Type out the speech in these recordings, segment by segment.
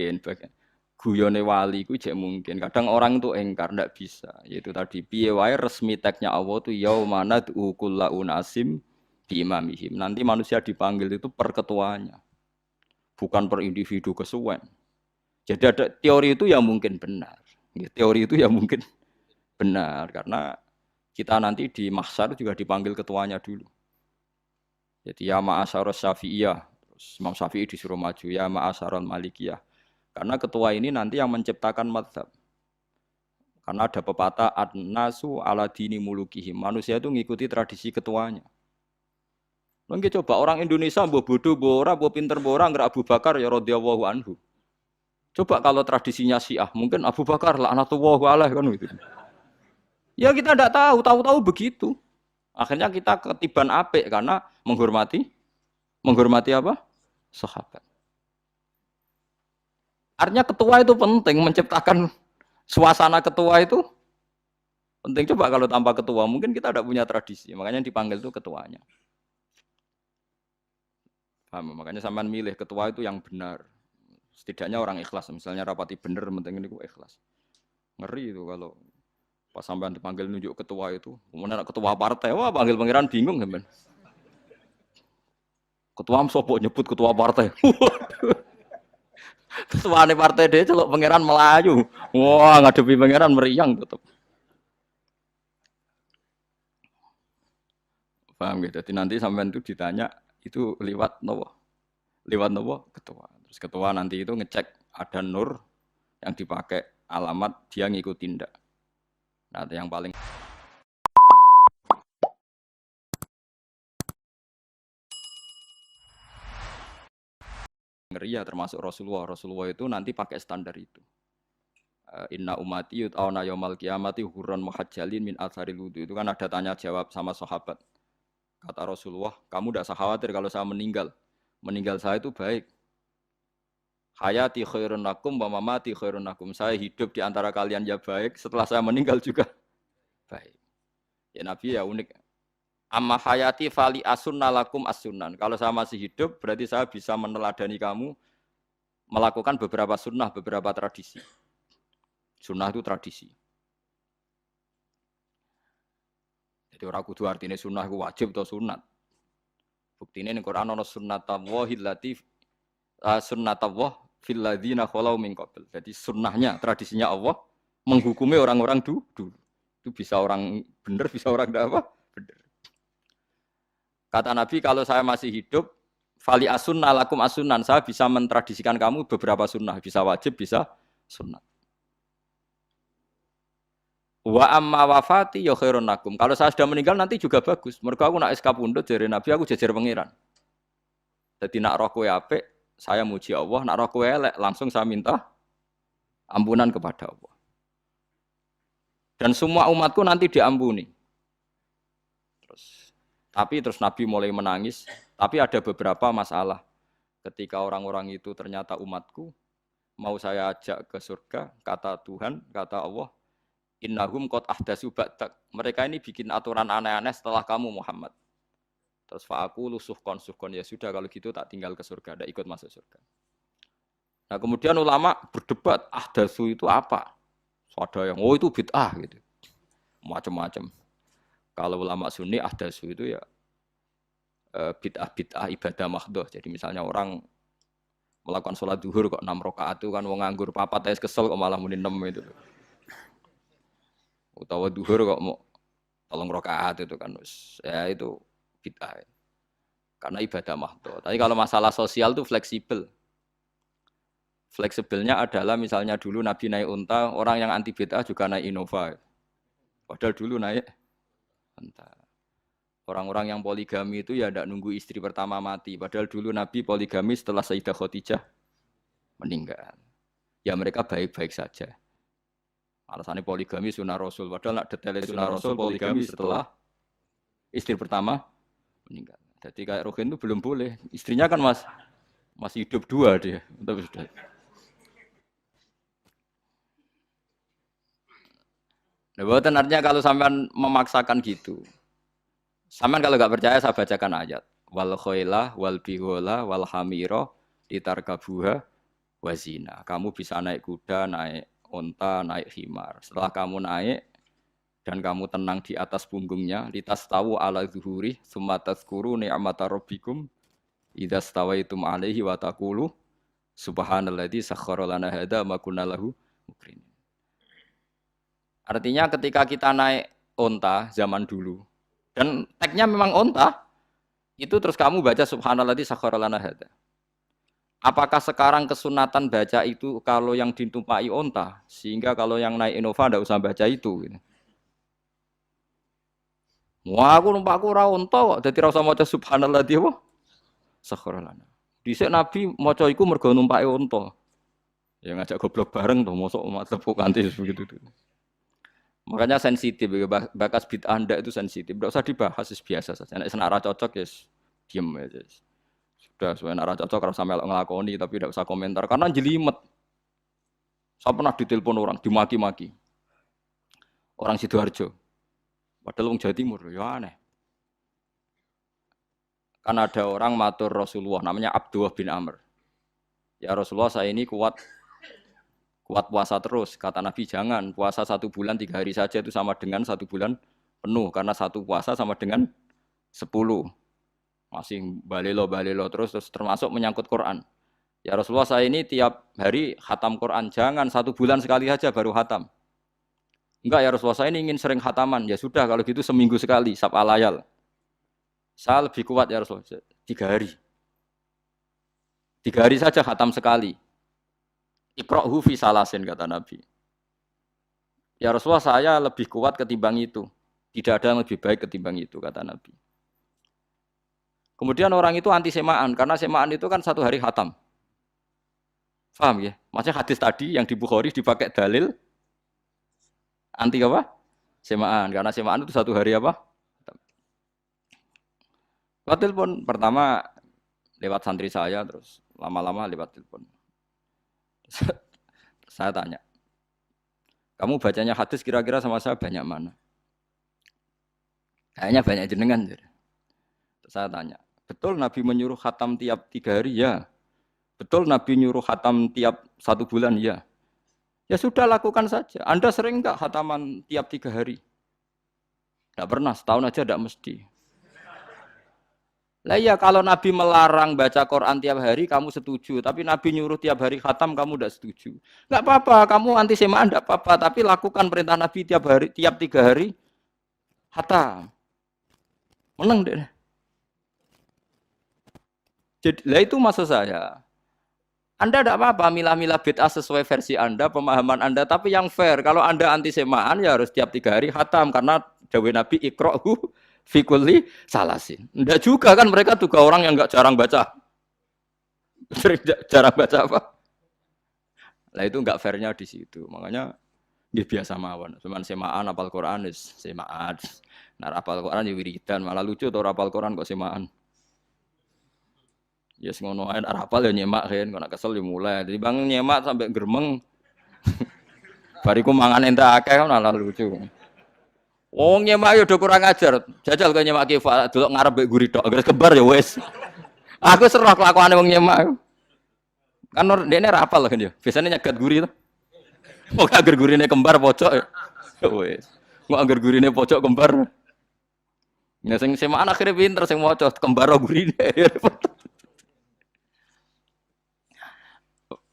mungkin. Guyone wali ku jek mungkin. Kadang orang itu engkar ndak bisa. Yaitu tadi piye wae resmi teksnya Allah tuh yaumana kullu unasim bi imamihim. Nanti manusia dipanggil itu per ketuanya. Bukan per individu kesuwen. Jadi ada teori itu yang mungkin benar. Teori itu yang mungkin benar karena kita nanti di mahsyar juga dipanggil ketuanya dulu. Jadi ya ma'asyarus syafi'iyah, terus Imam Syafi'i disuruh maju ya ma'asyarul malikiyah. Karena ketua ini nanti yang menciptakan mazhab. Karena ada pepatah an-nasu ala dini mulukihim. Manusia itu mengikuti tradisi ketuanya. Mungkin coba orang Indonesia mbok bodoh, mbok ora, mbok pinter, mbok ora nggak Abu Bakar ya radhiyallahu anhu. Coba kalau tradisinya Syiah, mungkin Abu Bakar laknatullah alaih kan gitu. Ya kita tidak tahu, tahu-tahu begitu. Akhirnya kita ketiban apik karena menghormati apa? Sahabat. Artinya ketua itu penting, menciptakan suasana ketua itu penting. Coba kalau tanpa ketua, mungkin kita tidak punya tradisi. Makanya yang dipanggil itu ketuanya. Paham? Makanya sampean milih ketua itu yang benar. Setidaknya orang ikhlas. Misalnya rapati benar, penting ini ikhlas. Ngeri itu kalau pas sampean dipanggil nunjuk ketua itu, kemudian ketua partai, wah panggil pangeran bingung kan? Ketua sopo nyebut ketua partai. Ketuane partai dia celok pangeran Melayu. Wah ngadepi pangeran meriang tetep. Paham gitu. Jadi nanti sampean itu ditanya itu lewat nopo? Lewat nopo? Ketua. Terus ketua nanti itu ngecek ada nur yang dipakai alamat dia ngikutin ndak. Nah, yang paling ngeri ya termasuk Rasulullah. Rasulullah itu nanti pakai standar itu. Inna umati yut'auna yaumal qiyamati hurran muhajjalin min atharil wudu. Itu kan ada tanya jawab sama sahabat. Kata Rasulullah, kamu tidak usah khawatir kalau saya meninggal. Meninggal saya itu baik. Hayati khairun lakum wa mamati khairun lakum. Saya hidup di antara kalian ya baik, setelah saya meninggal juga baik. Ya Nabi ya unik. Amma hayati fali asunna lakum as-sunan. Kalau saya masih hidup, berarti saya bisa meneladani kamu melakukan beberapa sunnah, beberapa tradisi. Sunnah itu tradisi. Jadi orang kudu artinya sunnah itu wajib atau sunat. Buktinya di Quran ada sunnatallahi allati sunnatullah fil ladzina khalau min qabl. Jadi sunnahnya, tradisinya Allah menghukumi orang-orang dulu. Itu bisa orang benar, bisa orang tidak apa? Benar. Kata Nabi, kalau saya masih hidup, fali asunna lakum asunan, saya bisa mentradisikan kamu beberapa sunnah, bisa wajib, bisa sunnah. Wa amma wafati ya khairun lakum. Kalau saya sudah meninggal nanti juga bagus. Mergo aku nak SK pundhut jare Nabi aku jejer pangeran. Jadi nak roh kowe apik, saya muji Allah, nak roh kowe elek langsung saya minta ampunan kepada Allah. Dan semua umatku nanti diampuni. Terus Nabi mulai menangis, tapi ada beberapa masalah. Ketika orang-orang itu ternyata umatku, mau saya ajak ke surga, kata Tuhan, kata Allah, innahum qad ahdatsu ba'dak. Mereka ini bikin aturan aneh-aneh setelah kamu Muhammad. Terus fa'aqulu suhqan ya sudah kalau gitu tak tinggal ke surga, tidak ikut masuk surga. Nah, kemudian ulama berdebat ahdatsu itu apa? Ada yang itu bid'ah gitu. Macam-macam. Kalau ulama Sunni ahdatsu itu ya bid'ah ibadah mahdhah. Jadi misalnya orang melakukan sholat zuhur kok 6 rakaat itu kan wong nganggur papat wis kesel kok malah muni 6 itu. Utawa zuhur kok mau 3 rakaat itu kan ya itu bid'ah. Karena ibadah mahdhah. Tapi kalau masalah sosial itu fleksibel. Fleksibelnya adalah misalnya dulu Nabi naik unta, orang yang anti bid'ah juga naik Innova. Padahal dulu naik unta. Orang-orang yang poligami itu ya tidak nunggu istri pertama mati. Padahal dulu Nabi poligami setelah Sayyidah Khadijah meninggal. Ya mereka baik-baik saja. Alasannya poligami sunnah Rasul. Padahal nak detailnya sunnah Rasul poligami setelah istri pertama meninggal. Jadi kayak Ruhin itu belum boleh. Istrinya kan masih hidup 2 dia. Tapi sudah. Nah, bukan artinya kalau sampean memaksakan gitu. Sampean kalau nggak percaya saya bacakan ayat. Wal khoilah wal bihola wal hamiro ditarkabuha wazina. Kamu bisa naik kuda, naik onta, naik himar. Setelah kamu naik dan kamu tenang di atas punggungnya, litas tahu ala zuhuri, summa tazkuru ni'mata rabbikum idza stawaitum alaihi wa taqulu subhanalladzi sakhkhara lana hadza ma kunna lahu muqrinin. Artinya ketika kita naik onta zaman dulu dan tagnya memang onta, itu terus kamu baca subhanalladzi sakhkhara lana hadza. Apakah sekarang kesunatan baca itu kalau yang ditumpai onta, sehingga kalau yang naik Innova tidak usah baca itu? Gitu. Wah, aku numpakku ora onta kok, dadi ora usah maca subhanalladzi apa? Sakhkhara lana. Dhisik Nabi maca iku mergo numpake onta. Ya ngajak goblok bareng to, mosok tepuk kanthi begitu tuh. Makanya sensitif, bakas bid'ah Anda itu sensitif. Tidak usah dibahas, biasa saja. Nek senara cocok ya diem aja. Sudah, sebenarnya cocok kalau sampai ngelakoni, tapi tidak usah komentar. Karena jelimet. Saya pernah ditelepon orang, dimaki-maki. Orang Sidoarjo. Padahal orang Jawa Timur, ya aneh. Kan ada orang matur Rasulullah, namanya Abdullah bin Amr. Ya Rasulullah, saya ini kuat puasa terus. Kata Nabi, jangan. Puasa 1 bulan 3 hari saja itu sama dengan 1 bulan penuh. Karena 1 puasa sama dengan 10. Masih balelo terus termasuk menyangkut Quran. Ya Rasulullah, saya ini tiap hari khatam Quran. Jangan 1 bulan sekali saja baru khatam. Enggak ya Rasulullah, saya ini ingin sering khataman. Ya sudah kalau gitu seminggu sekali, sab'a layal. Saya lebih kuat ya Rasulullah, 3 hari. 3 hari saja khatam sekali. Iqra'hu fi salasin, kata Nabi. Ya Rasulullah, saya lebih kuat ketimbang itu. Tidak ada yang lebih baik ketimbang itu, kata Nabi. Kemudian orang itu anti semaan, karena semaan itu kan 1 hari khatam. Paham ya? Maksudnya hadis tadi yang di Bukhari dipakai dalil anti apa? Semaan, karena semaan itu 1 hari apa? Lewat telepon, pertama lewat santri saya, terus lama-lama lewat telepon. Saya tanya, kamu bacanya hadis kira-kira sama saya banyak mana? Kayaknya banyak jenengan. Terus saya tanya, betul Nabi menyuruh khatam tiap 3 hari? Ya. Betul Nabi nyuruh khatam tiap 1 bulan? Ya. Ya sudah, lakukan saja. Anda sering enggak khataman tiap 3 hari? Enggak pernah, setahun aja enggak mesti. Lah iya, kalau Nabi melarang baca Quran tiap hari kamu setuju, tapi Nabi nyuruh tiap hari khatam kamu tidak setuju. Enggak apa-apa, kamu anti semaan enggak apa-apa, tapi lakukan perintah Nabi tiap 3 hari khatam. Menang deh. Jadi, lah itu maksud saya. Anda tidak apa-apa milah-milah bid'ah sesuai versi Anda, pemahaman Anda, tapi yang fair. Kalau Anda anti semaan ya harus tiap 3 hari khatam, karena dawuh Nabi iqra'hu fi kulli salasin. Enggak juga kan, mereka juga orang yang enggak jarang baca. Jarang baca apa? Lah itu enggak fairnya di situ. Makanya dia biasa mawon. Cuman semaan apal Quran wis semaan. Nah, apal Quran ya wiridan, malah lucu tuh apal Quran kok semaan. Ya yes, ngono ae apal ya nyemak kan, kok nak kesel ya mulai. Jadi bang nyemak sampai geremeng. Bariku mangan entek akeh kan malah lucu. Wong nyemak yo do kurang ajar. Jajal kok nyemak kifa delok ngarep mbek guri tok, anggere kembar ya wis. Aku serah kelakuane wong nyemak. Kan dene ra apal kan yo. Biasane nyegat guri to. Wong angger gurine kembar pojok ya. Wis. Wong angger gurine pojok kembar. Nek sing semaan akhire pinter sing maca kembar gurine.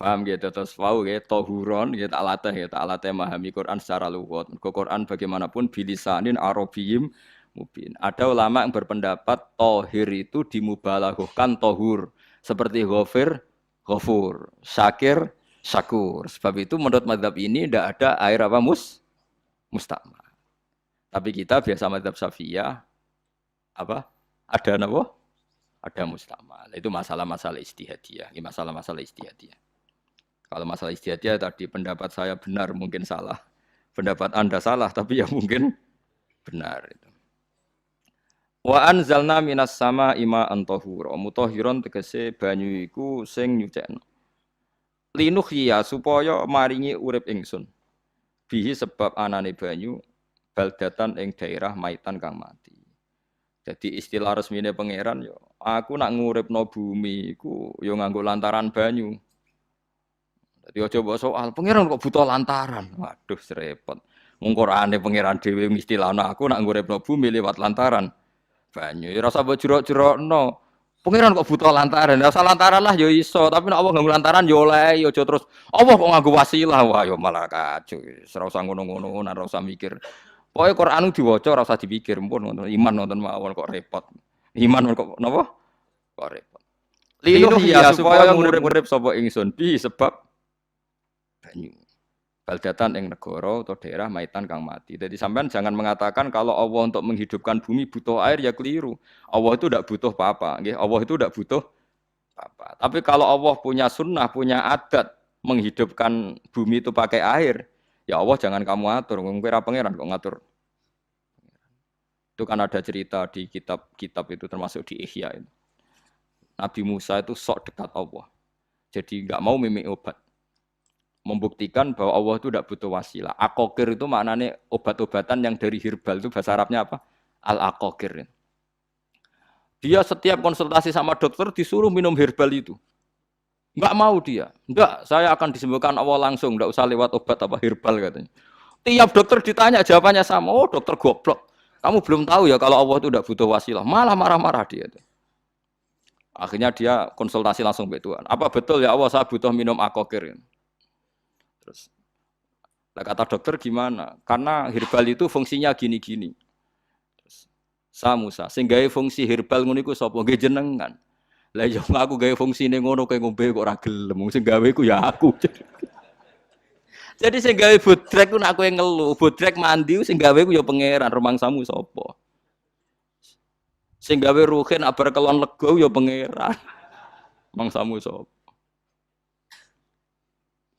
Paham gitu, terus wau gitu, tohuron gitu, tak latih memahami Quran secara luwat. Quran bagaimanapun bilisanin arabiyim mubin. Ada ulama yang berpendapat tohir itu dimubalaghahkan tohur, seperti ghafir, ghafur, syakir, syakur. Sebab itu menurut mazhab ini tidak ada air apa mustakmal. Tapi kita biasa mazhab Syafi'iyah apa? Ada apa? Ada mustakmal. Itu masalah-masalah istihadiyah, masalah-masalah istihadiyah. Kalau masalah istihadiyah tadi pendapat saya benar, mungkin salah. Pendapat Anda salah, tapi ya mungkin benar. Wa anzalna minas sama ima antahura. Mutahhiron tegese banyu iku sing nyucekno. Linuhya supaya maringi urip ingsun. Bihi sebab anane banyu baldatan ing daerah maitan kang mati. Jadi istilah resmine pangeran yo, aku nak nguripno bumi iku yo nganggo lantaran banyu. Dadi aja mbok soal, pangeran kok butuh lantaran. Waduh, repot. Wong Qur'ane pangeran dhewe mistilahno aku nak nguripno bumi lewat lantaran banyu. Ya rasa mbok jero-jerokno. Pangeran kok butuh lantaran. Ora usah lantaran lah ya iso, tapi nek Allah nganggo lantaran ya oleh, ya aja terus Allah kok nganggo wasilah. Wah, ya malah kacau. Ora usah ngono-ngono, ora usah mikir. Pokoke Qur'an diwaca ora usah dipikir, pun ngono. Iman nonton mawon kok repot. Iman kok napa? Kok repot. Lino ya supaya ngurip-ngurip sapa ingsun bi sebab banyu. Baldatan ing negara atau daerah maitan kang mati. Jadi sampean jangan mengatakan kalau Allah untuk menghidupkan bumi butuh air ya keliru. Allah itu tidak butuh apa-apa. Allah itu tidak butuh apa. Tapi kalau Allah punya sunnah, punya adat menghidupkan bumi itu pakai air, ya Allah jangan kamu atur. Kira pangeran kok ngatur. Itu kan ada cerita di kitab-kitab itu termasuk di Ihya itu. Nabi Musa itu sok dekat Allah. Jadi nggak mau mimik obat. Membuktikan bahwa Allah itu tidak butuh wasilah. Akokir itu maknanya obat-obatan yang dari herbal itu bahasa Arabnya apa? Al-akokir. Dia setiap konsultasi sama dokter disuruh minum herbal itu. Enggak mau dia. Enggak, saya akan disembuhkan Allah langsung, enggak usah lewat obat apa herbal katanya. Tiap dokter ditanya jawabannya sama. Oh, dokter goblok. Kamu belum tahu ya kalau Allah itu tidak butuh wasilah. Malah marah-marah dia. Akhirnya dia konsultasi langsung ke Tuhan. Apa betul ya Allah saya butuh minum akokir? Terus, kata dokter gimana? Karena herbal itu fungsinya gini-gini. Musa, sing gawe fungsi herbal ngono iku sapa? Nggih jenengan. Lah yo aku gawe fungsine ngono kowe ngombe kok ora gelem. Sing gawe ku ya aku. Jadi sing gawe bodrek ku nek kowe ngelu, bodrek mandi sing gawe ku ya pangeran, rumangsamu sapa? Sing gawe ruhin abar kelon lega ya pangeran. Mangsamu sapa?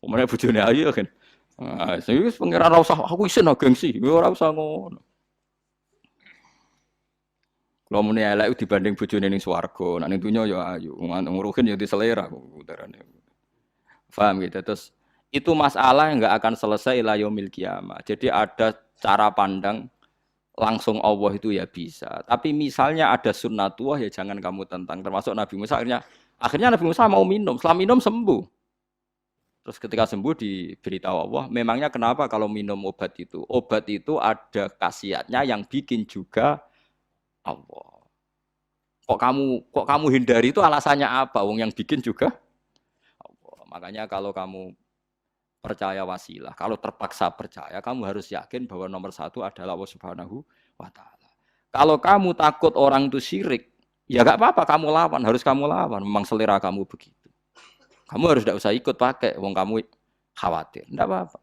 Omane bojone ayu kan. Ah, sing wis pangeran ora usah aku isin gengsi, ora usah ngono. Kalau muni elek dibanding bojone ning swarga, nek ning donya ya ayu, nguruhin ya diselera kok utarane. Paham gitu. Terus itu masalah yang enggak akan selesai ila yaumil kiamah. Jadi ada cara pandang langsung Allah itu ya bisa. Tapi misalnya ada sunnatullah ya jangan kamu tentang. Termasuk Nabi Musa akhirnya Nabi Musa mau minum, setelah minum sembuh. Terus ketika sembuh diberitahu Allah, memangnya kenapa kalau minum obat itu? Obat itu ada khasiatnya yang bikin juga Allah. Kok kamu hindari itu alasannya apa? Wong yang bikin juga Allah. Makanya kalau kamu percaya wasilah, kalau terpaksa percaya, kamu harus yakin bahwa nomor satu adalah Allah Subhanahu wa Ta'ala. Kalau kamu takut orang itu syirik, ya gak apa-apa, kamu lawan, harus kamu lawan. Memang selera kamu begitu. Kamu harus tidak usah ikut pakai, wong kamu khawatir, tidak apa-apa.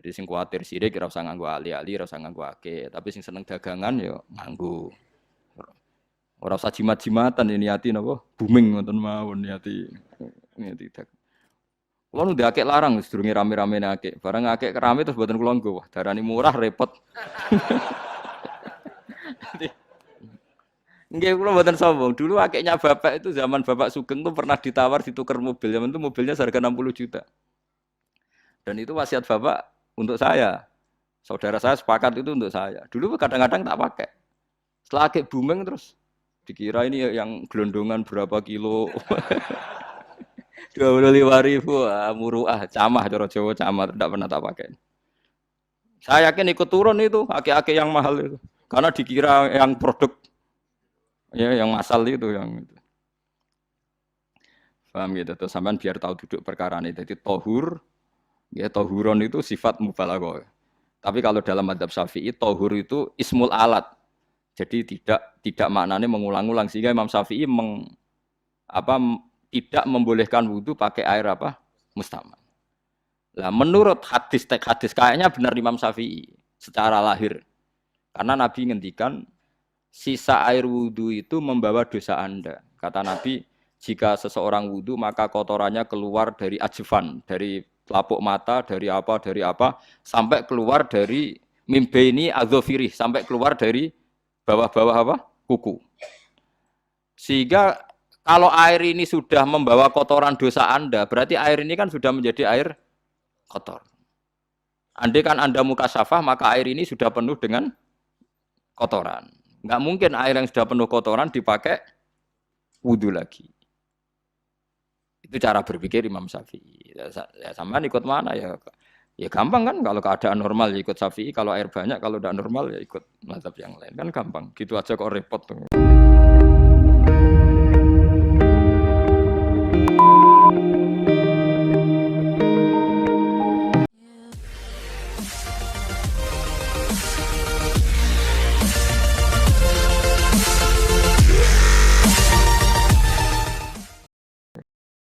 Jadi sing khawatir syirik, ora usah nganggo ali-ali, ora usah nganggo ake. Tapi sing seneng dagangan, yo nganggo. Ora usah jimat-jimatan ini niati napa? Booming ngoten mawon niati dagangan. Kulo nu akeh larang sedurunge rame-rame akeh. Barang akeh rame terus mboten kula nggo. Wah, darani murah repot. Nggih kula mboten sombong. Dulu akehnya bapak itu zaman Bapak Sugeng tuh pernah ditawar ditukar mobil. Zaman itu mobilnya seharga 60 juta. Dan itu wasiat bapak untuk saya. Saudara saya sepakat itu untuk saya. Dulu kadang-kadang tak pakai. Setelah akeh booming terus dikira ini yang gelondongan berapa kilo. 25.000 muruah, camah cara Jawa camah tidak pernah tak pakai. Saya yakin ikut turun itu akeh-akeh yang mahal itu. Karena dikira yang produk ya yang masal itu yang itu. Paham gitu. Terus sampean biar tahu duduk perkara ini. Jadi tohur ya tohuron itu sifat mubalaghah. Tapi kalau dalam madzhab Syafi'i tohur itu ismul alat. Jadi tidak maknanya mengulang-ulang sehingga Imam Syafi'i tidak membolehkan wudu pakai air apa? Mustamal. Lah menurut hadis kayaknya benar Imam Syafi'i secara lahir. Karena Nabi ngendikan sisa air wudu itu membawa dosa Anda. Kata Nabi, jika seseorang wudu maka kotorannya keluar dari ajfan, dari pelapuk mata, dari apa, sampai keluar dari mimbaini adzofirih, sampai keluar dari bawah-bawah apa? Kuku. Sehingga kalau air ini sudah membawa kotoran dosa Anda, berarti air ini kan sudah menjadi air kotor. Andai kan Anda mukasyafah, maka air ini sudah penuh dengan kotoran. Nggak mungkin air yang sudah penuh kotoran dipakai wudu lagi. Itu cara berpikir Imam Syafi'i. Ya sampean ikut mana ya? Ya gampang kan kalau keadaan normal ya ikut Syafi'i, kalau air banyak, kalau tidak normal ya ikut mazhab yang lain. Kan gampang. Gitu aja kok repot tuh.